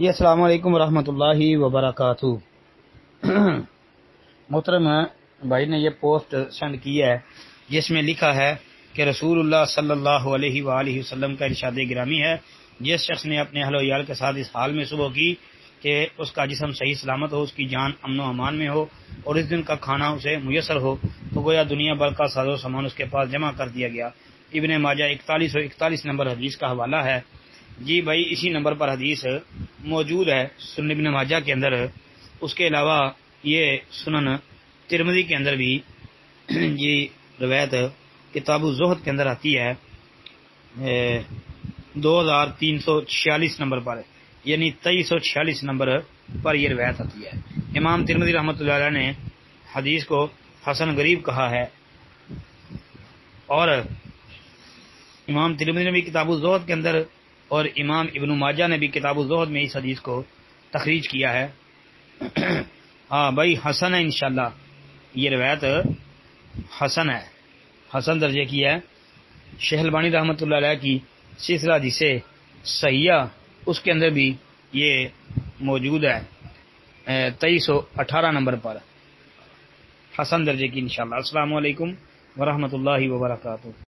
جی السلام علیکم ورحمۃ اللہ وبرکاتہ۔ محترم بھائی نے یہ پوسٹ سینڈ کی ہے جس میں لکھا ہے کہ رسول اللہ صلی اللہ علیہ وآلہ وسلم کا ارشاد گرامی ہے، جس شخص نے اپنے اہل و عیال کے ساتھ اس حال میں صبح کی کہ اس کا جسم صحیح سلامت ہو، اس کی جان امن و امان میں ہو اور اس دن کا کھانا اسے میسر ہو، تو گویا دنیا بھر کا ساز و سامان اس کے پاس جمع کر دیا گیا۔ ابن ماجہ 4141 نمبر حدیث کا حوالہ ہے۔ جی بھائی، اسی نمبر پر حدیث موجود ہے سنن ابن ماجہ کے اندر۔ اس کے علاوہ یہ سنن ترمذی کے اندر بھی یہ روایت کتاب الزہد کے اندر آتی ہے 2346 نمبر پر، یعنی 2346 نمبر پر یہ روایت آتی ہے۔ امام ترمذی رحمۃ اللہ علیہ نے حدیث کو حسن غریب کہا ہے، اور امام ترمذی نے بھی کتاب الزہد کے اندر اور امام ابن ماجہ نے بھی کتاب الزہد میں اس حدیث کو تخریج کیا ہے۔ ہاں بھائی، حسن ہے انشاءاللہ، یہ روایت حسن ہے، حسن درجے کی ہے۔ شیخ البانی رحمۃ اللہ علیہ کی سلسلہ حدیث صحیحہ اس کے اندر بھی یہ موجود ہے 2318 نمبر پر، حسن درجے کی انشاءاللہ۔ السلام علیکم ورحمۃ اللہ وبرکاتہ۔